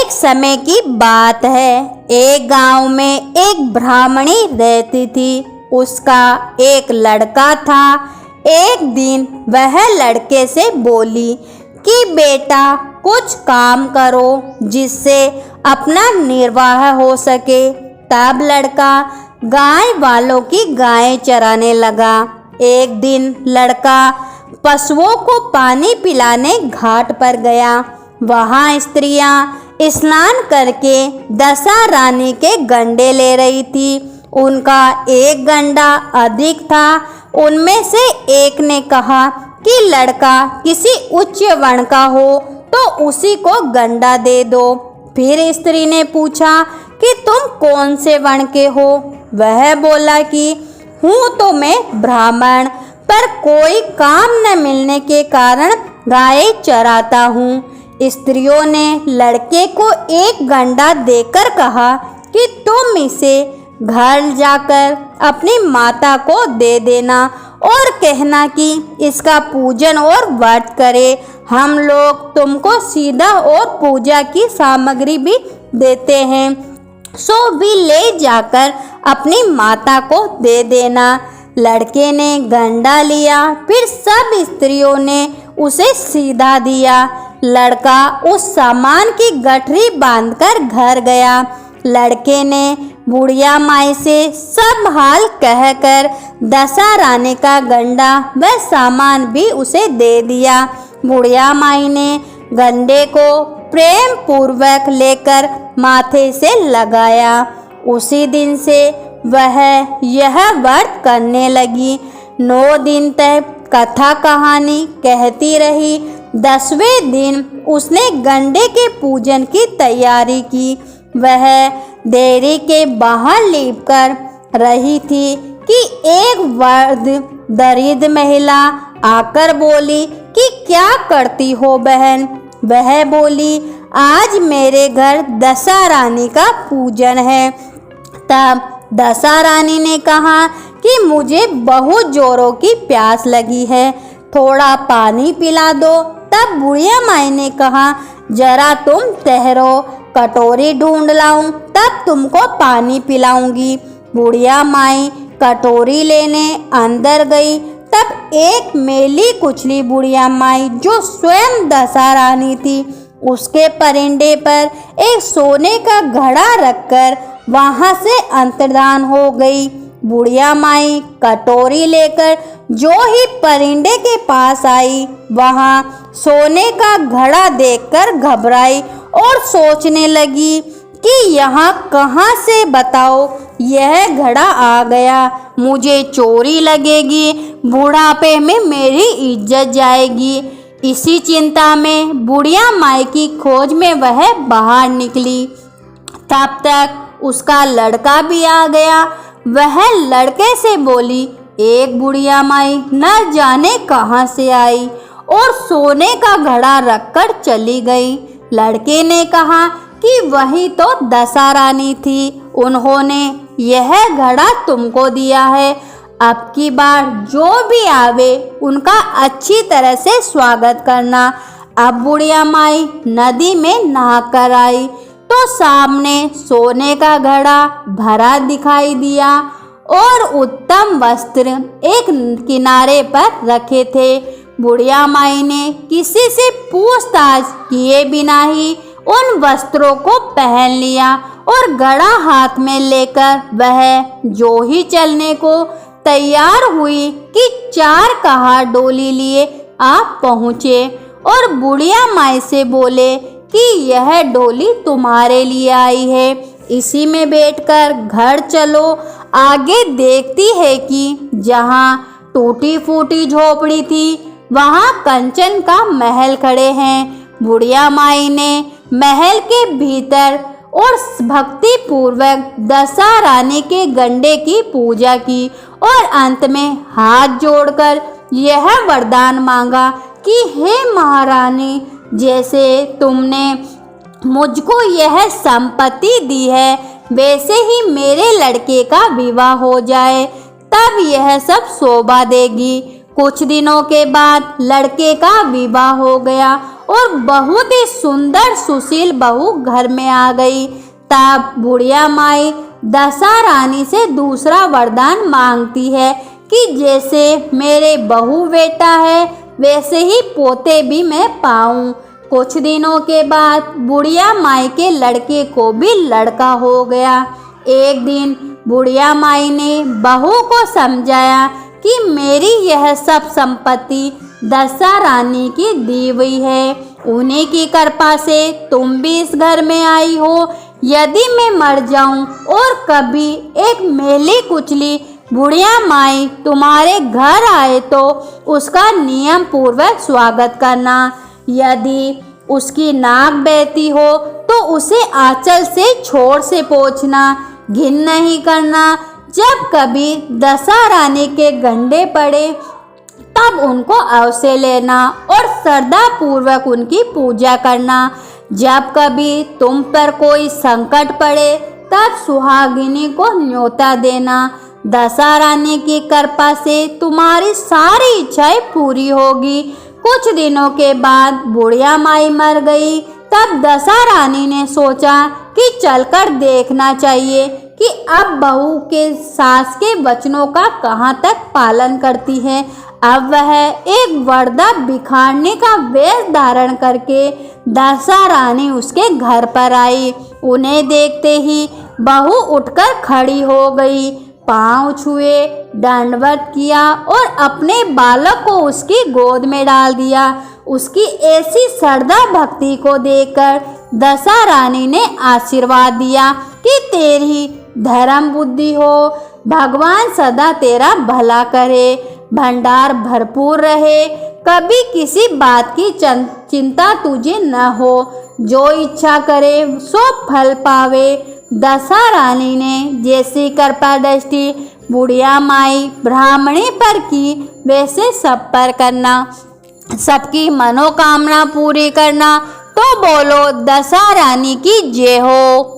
एक समय की बात है। एक गांव में एक ब्राह्मणी रहती थी। उसका एक लड़का था। एक दिन वह लड़के से बोली कि बेटा कुछ काम करो जिससे अपना निर्वाह हो सके। तब लड़का गाय वालों की गायें चराने लगा। एक दिन लड़का पशुओं को पानी पिलाने घाट पर गया। वहाँ स्त्रियां स्नान करके दशा रानी के गंडे ले रही थी। उनका एक गंडा अधिक था। उनमें से एक ने कहा कि लड़का किसी उच्च वर्ण का हो तो उसी को गंडा दे दो। फिर स्त्री ने पूछा कि तुम कौन से वर्ण के हो? वह बोला कि हूँ तो मैं ब्राह्मण, पर कोई काम न मिलने के कारण गाय चराता हूँ। स्त्रियों ने लड़के को एक गंडा देकर कहा कि तुम इसे घर जाकर अपनी माता को दे देना और कहना कि इसका पूजन और व्रत करे। हम लोग तुमको सीधा और पूजा की सामग्री भी देते हैं, सो भी ले जाकर अपनी माता को दे देना। लड़के ने गंडा लिया, फिर सब स्त्रियों ने उसे सीधा दिया। लड़का उस सामान की गठरी बांधकर घर गया। लड़के ने बुढ़िया माई से सब हाल कहकर दशा रानी का गंडा व सामान भी उसे दे दिया। बुढ़िया माई ने गंडे को प्रेम पूर्वक लेकर माथे से लगाया। उसी दिन से वह यह व्रत करने लगी। 9 दिन तक कथा कहानी कहती रही। 10वें दिन उसने गंडे के पूजन की तैयारी की। वह डेयरी के बाहर लिपकर रही थी कि एक वृद्ध दरिद्र महिला आकर बोली कि क्या करती हो बहन? वह बोली आज मेरे घर दशा रानी का पूजन है। तब दशा रानी ने कहा कि मुझे बहुत जोरों की प्यास लगी है, थोड़ा पानी पिला दो। तब बुढ़िया माई ने कहा जरा तुम ठहरो, कटोरी ढूंढ लाऊं तब तुमको पानी पिलाऊंगी। बुढ़िया माई कटोरी लेने अंदर गई। तब एक मेली कुचली बुढ़िया माई जो स्वयं दशा रानी थी, उसके परिंदे पर एक सोने का घड़ा रखकर वहां से अंतर्धान हो गई। बुढ़िया माई कटोरी लेकर जो ही परिंदे के पास आई, वहां सोने का घड़ा देखकर घबराई और सोचने लगी कि यहाँ कहाँ से बताओ यह घड़ा आ गया। मुझे चोरी लगेगी, बुढ़ापे में मेरी इज्जत जाएगी। इसी चिंता में बुढ़िया माई की खोज में वह बाहर निकली। तब तक उसका लड़का भी आ गया। वह लड़के से बोली एक बुढ़िया माई न जाने कहाँ से आई और सोने का घड़ा रखकर चली गई। लड़के ने कहा कि वही तो दशा रानी थी, उन्होंने यह घड़ा तुमको दिया है। अब की बार जो भी आवे उनका अच्छी तरह से स्वागत करना। अब बुढ़िया माई नदी में नहाकर आई तो सामने सोने का घड़ा भरा दिखाई दिया और उत्तम वस्त्र एक किनारे पर रखे थे। बुढ़िया माई ने किसी से पूछताछ किए बिना ही उन वस्त्रों को पहन लिया और घड़ा हाथ में लेकर वह जो ही चलने को तैयार हुई कि 4 कहार डोली लिए आप पहुँचे और बुढ़िया माई से बोले कि यह डोली तुम्हारे लिए आई है, इसी में बैठकर घर चलो। आगे देखती है कि जहाँ टूटी फूटी झोपड़ी थी वहाँ कंचन का महल खड़े हैं। बुढ़िया माई ने महल के भीतर और भक्ति पूर्वक दशा रानी के गंडे की पूजा की और अंत में हाथ जोड़कर यह वरदान मांगा कि हे महारानी, जैसे तुमने मुझको यह संपत्ति दी है वैसे ही मेरे लड़के का विवाह हो जाए, तब यह सब शोभा देगी। कुछ दिनों के बाद लड़के का विवाह हो गया और बहुत ही सुंदर सुशील बहू घर में आ गई। तब बुढ़िया माई दशा रानी से दूसरा वरदान मांगती है कि जैसे मेरे बहू बेटा है वैसे ही पोते भी मैं पाऊं। कुछ दिनों के बाद बुढ़िया माई के लड़के को भी लड़का हो गया। एक दिन बुढ़िया माई ने बहू को समझाया कि मेरी यह सब संपत्ति दशा रानी की दी हुई है, उन्हीं की कृपा से तुम भी इस घर में आई हो। यदि मैं मर जाऊं और कभी एक मेली कुचली बुढ़िया माई तुम्हारे घर आए तो उसका नियम पूर्वक स्वागत करना। यदि उसकी नाक बहती हो तो उसे आंचल से छोर से पोंछना, घिन नहीं करना। जब कभी दशा रानी के गंडे पड़े तब उनको अवश्य लेना और श्रद्धा पूर्वक उनकी पूजा करना। जब कभी तुम पर कोई संकट पड़े तब सुहागिनी को न्योता देना। दशा रानी की कृपा से तुम्हारी सारी इच्छाएं पूरी होगी। कुछ दिनों के बाद बुढ़िया माई मर गई। तब दशा रानी ने सोचा कि चलकर देखना चाहिए कि अब बहू के सास के वचनों का कहाँ तक पालन करती है। अब वह एक वर्दा बिखारने का वेश धारण करके दशा रानी उसके घर पर आई। उन्हें देखते ही बहू उठकर खड़ी हो गई, पांव छुए, दंडवत किया और अपने बालक को उसकी गोद में डाल दिया। उसकी ऐसी श्रद्धा भक्ति को देखकर दशा रानी ने आशीर्वाद दिया कि तेरी धर्म बुद्धि हो, भगवान सदा तेरा भला करे, भंडार भरपूर रहे, कभी किसी बात की चिंता तुझे न हो, जो इच्छा करे सो फल पावे। दशा रानी ने जैसी कृपा दृष्टि बुढ़िया माई ब्राह्मणी पर की वैसे सब पर करना, सबकी मनोकामना पूरी करना। तो बोलो दशा रानी की जय हो।